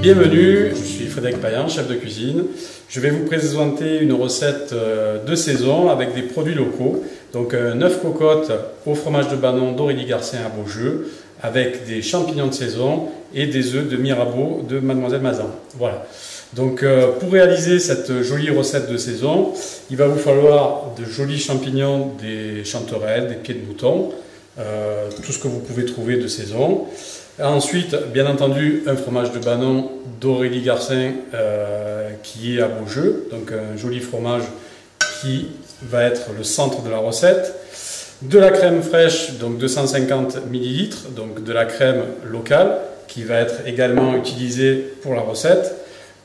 Bienvenue, je suis Frédéric Payan, chef de cuisine. Je vais vous présenter une recette de saison avec des produits locaux. Donc un œuf cocotte au fromage de Banon d'Aurélie Garcin à Beaujeu avec des champignons de saison et des œufs de Mirabeau de Mademoiselle Mazan. Voilà. Donc pour réaliser cette jolie recette de saison, il va vous falloir de jolis champignons, des chanterelles, des pieds de mouton, tout ce que vous pouvez trouver de saison. Ensuite, bien entendu, un fromage de Banon d'Aurélie Garcin qui est à Beaujeu, donc un joli fromage qui va être le centre de la recette. De la crème fraîche, donc 250 ml, donc de la crème locale qui va être également utilisée pour la recette.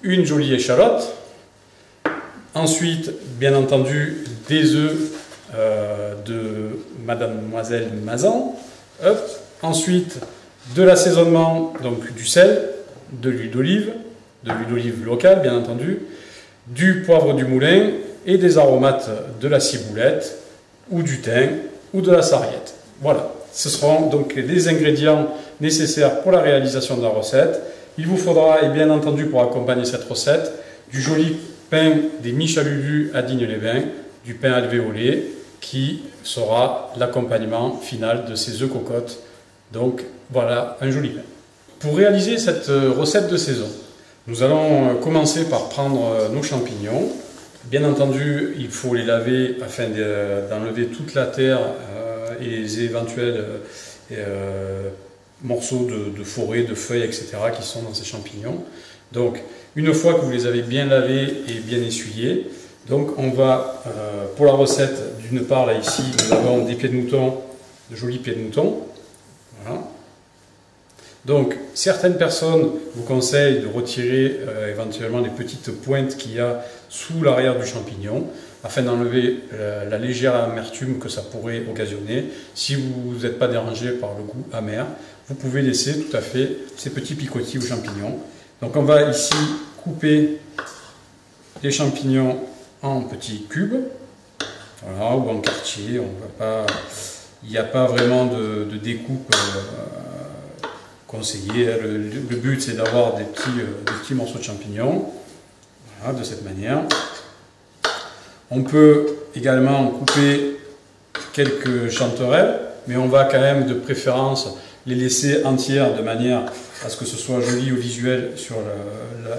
Une jolie échalote. Ensuite, bien entendu, des œufs de Mademoiselle Mazan. Hop. Ensuite, de l'assaisonnement, donc du sel, de l'huile d'olive locale bien entendu, du poivre du moulin et des aromates de la ciboulette ou du thym ou de la sarriette. Voilà, ce seront donc les ingrédients nécessaires pour la réalisation de la recette. Il vous faudra, et bien entendu pour accompagner cette recette, du joli pain des Michalulu à Digne-les-Bains, du pain alvéolé qui sera l'accompagnement final de ces œufs cocottes. Donc voilà, un joli pain. Pour réaliser cette recette de saison, nous allons commencer par prendre nos champignons. Bien entendu, il faut les laver afin d'enlever toute la terre et les éventuels morceaux de forêt, de feuilles, etc. qui sont dans ces champignons. Donc, une fois que vous les avez bien lavés et bien essuyés, donc on va, pour la recette, d'une part, là ici, nous avons des pieds de mouton, de jolis pieds de mouton. Voilà. Donc, certaines personnes vous conseillent de retirer éventuellement les petites pointes qu'il y a sous l'arrière du champignon afin d'enlever la légère amertume que ça pourrait occasionner. Si vous n'êtes pas dérangé par le goût amer, vous pouvez laisser tout à fait ces petits picotis aux champignons. Donc, on va ici couper les champignons en petits cubes, voilà, ou en quartier. Il n'y a pas vraiment de découpe conseillée. Le but, c'est d'avoir des petits morceaux de champignons, voilà, de cette manière. On peut également couper quelques chanterelles, mais on va quand même de préférence les laisser entières de manière à ce que ce soit joli au visuel sur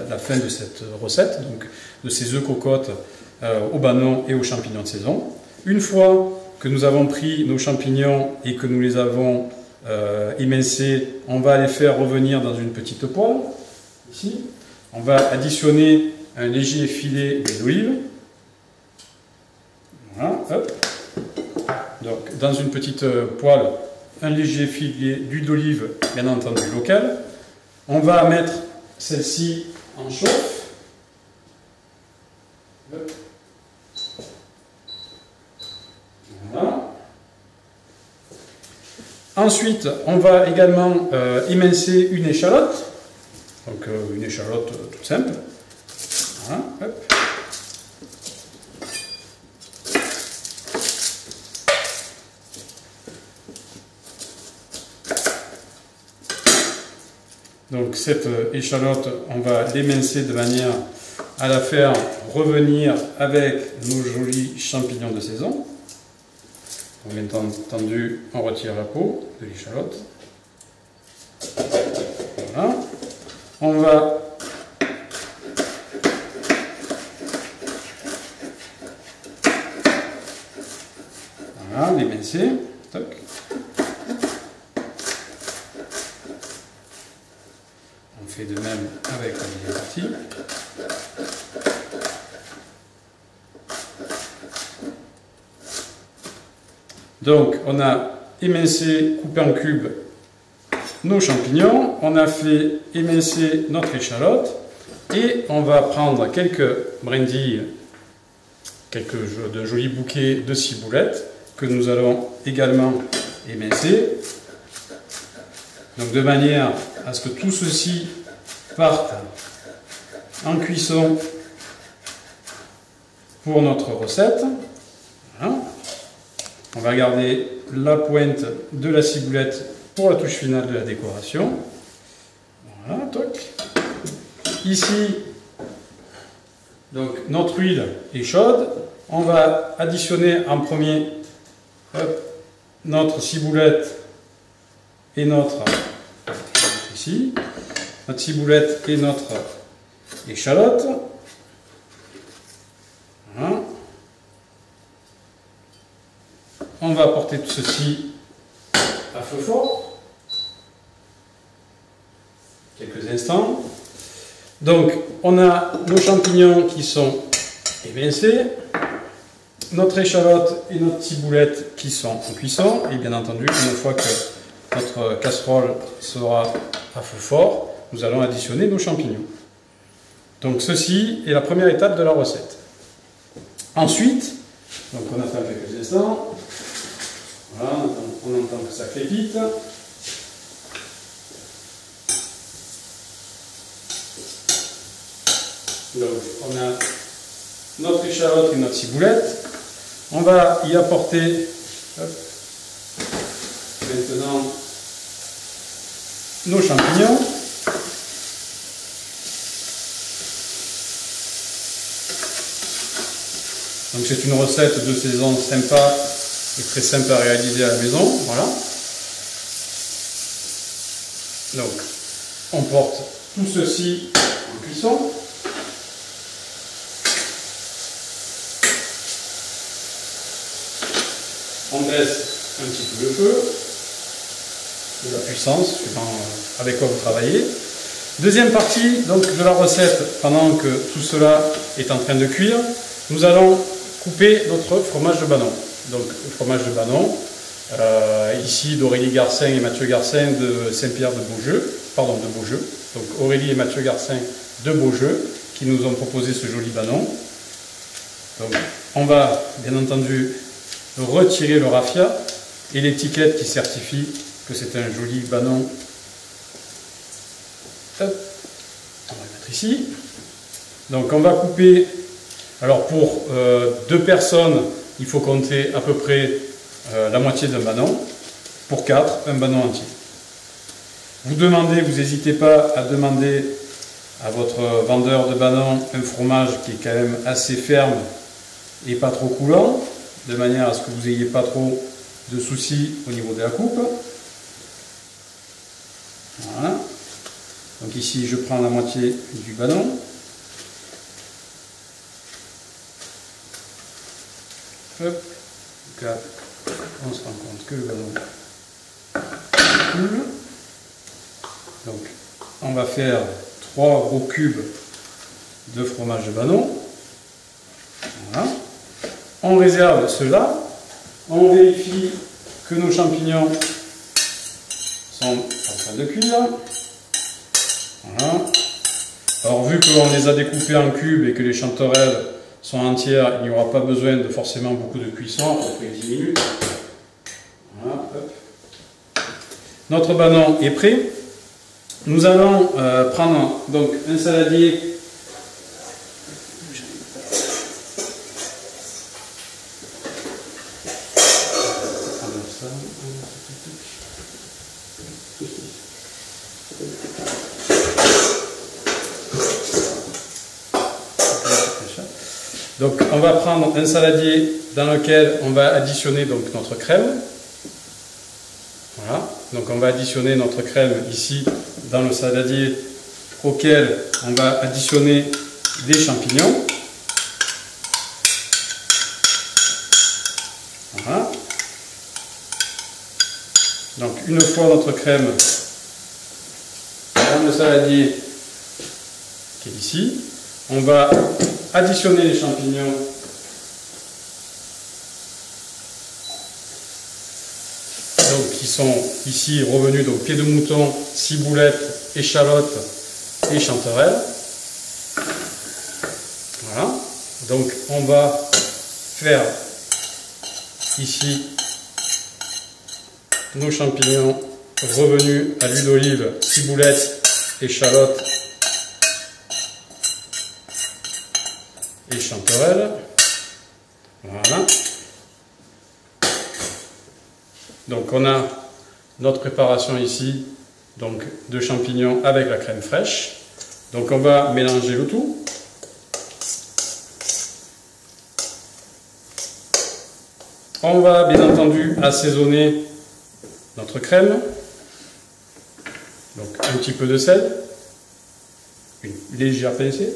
la fin de cette recette, donc de ces œufs cocottes au banon et aux champignons de saison. Une fois que nous avons pris nos champignons et que nous les avons émincés, on va les faire revenir dans une petite poêle. Ici, on va additionner un léger filet d'huile d'olive. Voilà, hop. Donc, dans une petite poêle, un léger filet d'huile d'olive, bien entendu locale. On va mettre celle-ci en chauffe. Hop. Voilà. Ensuite, on va également émincer une échalote. Donc une échalote toute simple. Voilà. Hop. Donc cette échalote, on va l'émincer de manière à la faire revenir avec nos jolis champignons de saison. Donc, bien entendu, on retire la peau de l'échalote. Voilà. On va l'émincer. Toc. On fait de même avec la deuxième partie. Donc, on a émincé, coupé en cubes nos champignons, on a fait émincer notre échalote et on va prendre quelques brindilles, de jolis bouquets de ciboulette que nous allons également émincer. Donc, de manière à ce que tout ceci parte en cuisson pour notre recette. Voilà. On va garder la pointe de la ciboulette pour la touche finale de la décoration. Voilà, toc. ici, donc, notre huile est chaude. On va additionner en premier notre ciboulette et notre ciboulette et notre échalote. Voilà. On va apporter tout ceci à feu fort quelques instants. Donc on a nos champignons qui sont émincés, notre échalote et notre ciboulette qui sont en cuisson, et bien entendu une fois que notre casserole sera à feu fort, nous allons additionner nos champignons. Donc ceci est la première étape de la recette. Ensuite, donc on attend quelques instants, voilà, on entend que ça crépite. Donc on a notre échalote et notre ciboulette. On va y apporter maintenant nos champignons. Donc c'est une recette de saison sympa et très simple à réaliser à la maison. Voilà. Donc on porte tout ceci en cuisson. On baisse un petit peu le feu, de la puissance, suivant avec quoi vous travaillez. Deuxième partie donc, de la recette, pendant que tout cela est en train de cuire, nous allons couper notre fromage de Banon. Donc le fromage de Banon, ici d'Aurélie Garcin et Mathieu Garcin de Saint-Pierre de Beaujeu, pardon de Beaujeu, donc Aurélie et Mathieu Garcin de Beaujeu, qui nous ont proposé ce joli Banon. Donc on va bien entendu retirer le raffia et l'étiquette qui certifie que c'est un joli Banon. Hop. On va le mettre ici. Donc on va couper, alors pour 2 personnes, il faut compter à peu près la moitié d'un Banon. Pour 4, un Banon entier. Vous n'hésitez pas à demander à votre vendeur de Banon un fromage qui est quand même assez ferme et pas trop coulant, de manière à ce que vous n'ayez pas trop de soucis au niveau de la coupe. Voilà. Donc ici, je prends la moitié du Banon. Hop. Donc là, on se rend compte que le Banon coule. Donc, on va faire 3 gros cubes de fromage de Banon. Voilà. On réserve cela, on vérifie que nos champignons sont en train de cuire. Voilà. Alors vu qu'on les a découpés en cubes et que les chanterelles sont entières, il n'y aura pas besoin de forcément beaucoup de cuisson, à peu près 10 minutes. Voilà. Hop. Notre Banon est prêt. Nous allons prendre donc un saladier. Donc on va prendre un saladier dans lequel on va additionner donc notre crème. Voilà. Donc on va additionner notre crème ici dans le saladier auquel on va additionner des champignons. Voilà. Donc une fois notre crème dans le saladier qui est ici, on va additionner les champignons donc, qui sont ici revenus, donc pied de mouton, ciboulette, échalote et chanterelle. Voilà. Donc on va faire ici nos champignons revenus à l'huile d'olive, ciboulette, échalote et chanterelle. Voilà. Donc on a notre préparation ici, donc de champignons avec la crème fraîche. Donc on va mélanger le tout. On va bien entendu assaisonner notre crème. Donc un petit peu de sel, une légère pincée.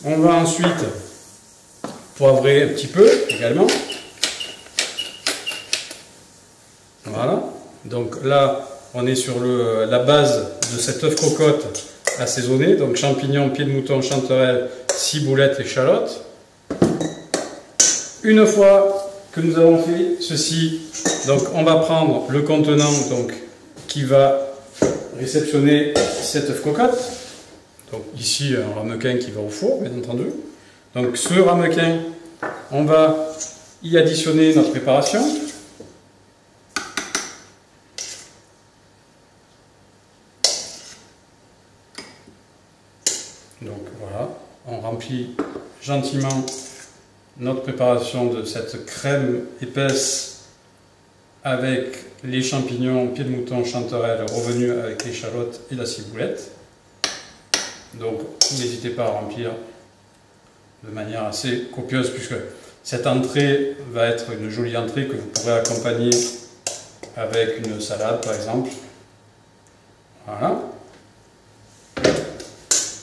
On va ensuite poivrer un petit peu également. Voilà. Donc là, on est sur la base de cet œuf cocotte assaisonné. Donc champignons, pieds de mouton, chanterelle, ciboulette, échalote. Une fois que nous avons fait ceci, donc on va prendre le contenant donc, qui va réceptionner cet œuf cocotte. Donc ici un ramequin qui va au four, bien entendu. Donc ce ramequin, on va y additionner notre préparation. Donc voilà, on remplit gentiment notre préparation de cette crème épaisse avec les champignons, pieds de mouton, chanterelle, revenus avec l'échalote et la ciboulette. Donc n'hésitez pas à remplir de manière assez copieuse puisque cette entrée va être une jolie entrée que vous pourrez accompagner avec une salade par exemple. Voilà.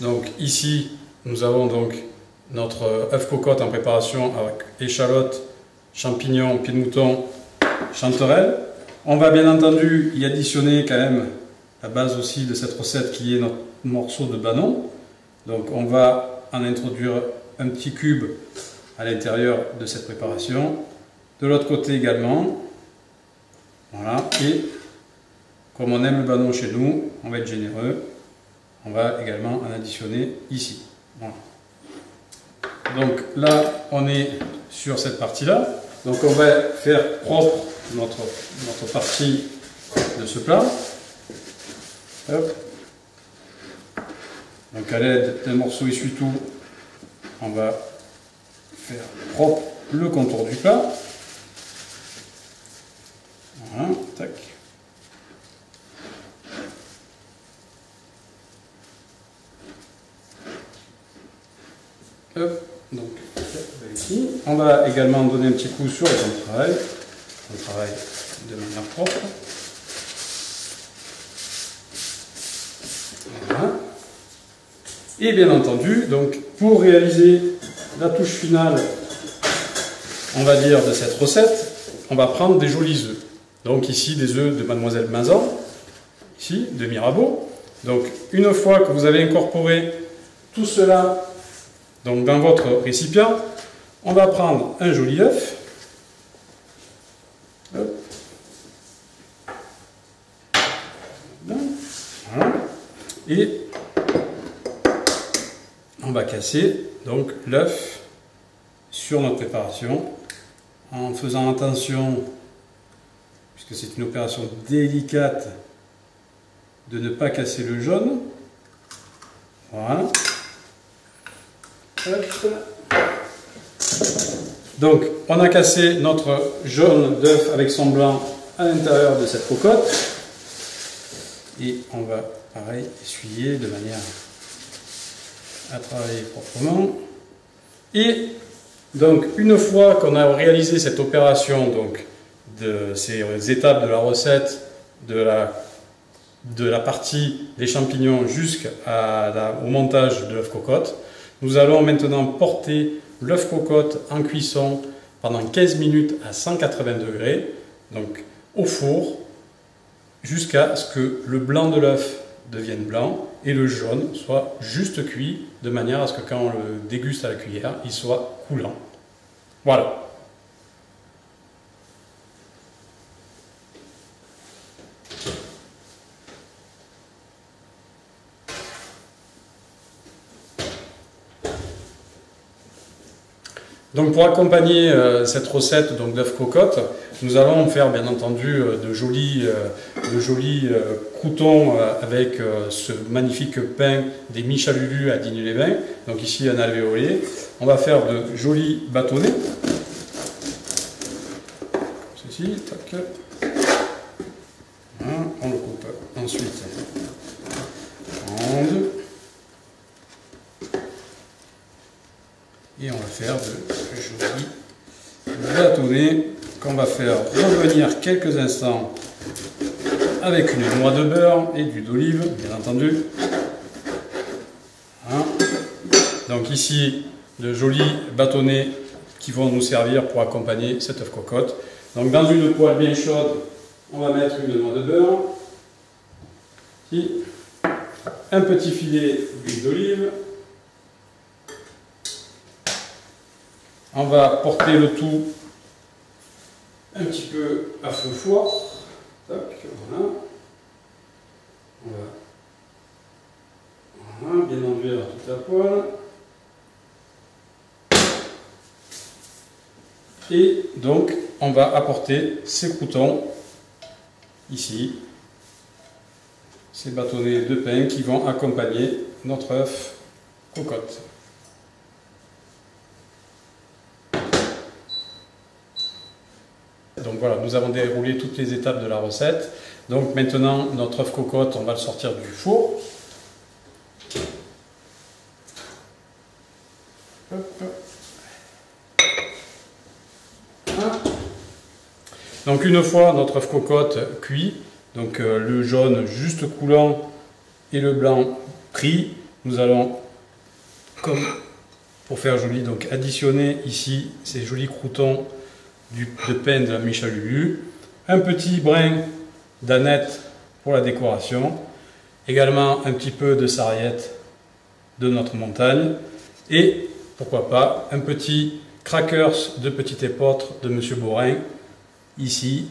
Donc ici nous avons donc notre œuf cocotte en préparation avec échalote, champignons, pieds de mouton, chanterelle. On va bien entendu y additionner quand même la base aussi de cette recette qui est notre morceau de banon. Donc on va en introduire un petit cube à l'intérieur de cette préparation. De l'autre côté également. Voilà. Et comme on aime le banon chez nous, on va être généreux. On va également en additionner ici. Voilà. Donc là, on est sur cette partie-là. Donc on va faire propre notre partie de ce plat. Hop. Donc à l'aide d'un morceau essuie-tout, on va faire propre le contour du plat. Voilà, tac. Hop. Donc, ici. On va également donner un petit coup sur le temps de travail. On travaille de manière propre. Voilà. Et bien entendu, donc, pour réaliser la touche finale, on va dire, de cette recette, on va prendre des jolis œufs. Donc ici, des œufs de Mademoiselle Mazan, ici, de Mirabeau. Donc, une fois que vous avez incorporé tout cela donc dans votre récipient, on va prendre un joli œuf. Hop. Voilà. Et on va casser donc l'œuf sur notre préparation en faisant attention, puisque c'est une opération délicate, de ne pas casser le jaune. Voilà. Donc on a cassé notre jaune d'œuf avec son blanc à l'intérieur de cette cocotte et on va pareil essuyer de manière à travailler proprement. Et donc une fois qu'on a réalisé cette opération donc de ces étapes de la recette de la partie des champignons jusqu'au montage de l'œuf cocotte, nous allons maintenant porter l'œuf cocotte en cuisson pendant 15 minutes à 180 degrés, donc au four, jusqu'à ce que le blanc de l'œuf devienne blanc et le jaune soit juste cuit, de manière à ce que quand on le déguste à la cuillère, il soit coulant. Voilà. Donc pour accompagner cette recette d'œuf cocotte, nous allons faire bien entendu de jolis croûtons avec ce magnifique pain des Michalulu à Digne-les-Bains. Donc ici un alvéolé. On va faire de jolis bâtonnets. Ceci, tac. Voilà, on le coupe ensuite en deux. faire de jolis bâtonnets qu'on va faire revenir quelques instants avec une noix de beurre et d'huile d'olive, bien entendu. Voilà. Donc ici, de jolis bâtonnets qui vont nous servir pour accompagner cet œuf cocotte. Donc dans une poêle bien chaude, on va mettre une noix de beurre, ici, un petit filet d'huile d'olive. On va porter le tout un petit peu à feu fort. Tac, voilà. Voilà, bien enduire toute la poêle. Et donc, on va apporter ces croûtons ici, ces bâtonnets de pain qui vont accompagner notre œuf cocotte. Donc voilà, nous avons déroulé toutes les étapes de la recette. Donc maintenant, notre œuf cocotte, on va le sortir du four. Hop. Donc une fois notre œuf cocotte cuit, donc le jaune juste coulant et le blanc pris, nous allons, comme pour faire joli, donc additionner ici ces jolis croûtons de pain de la Michalulu, un petit brin d'aneth pour la décoration, également un petit peu de sarriette de notre montagne et pourquoi pas un petit crackers de petit épeautre de Monsieur Borin ici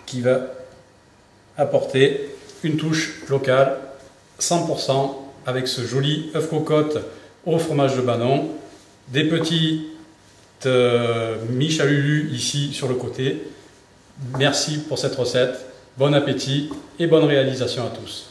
qui va apporter une touche locale 100% avec ce joli œuf cocotte au fromage de Banon, des petits Michalulu ici sur le côté. Merci pour cette recette, bon appétit et bonne réalisation à tous.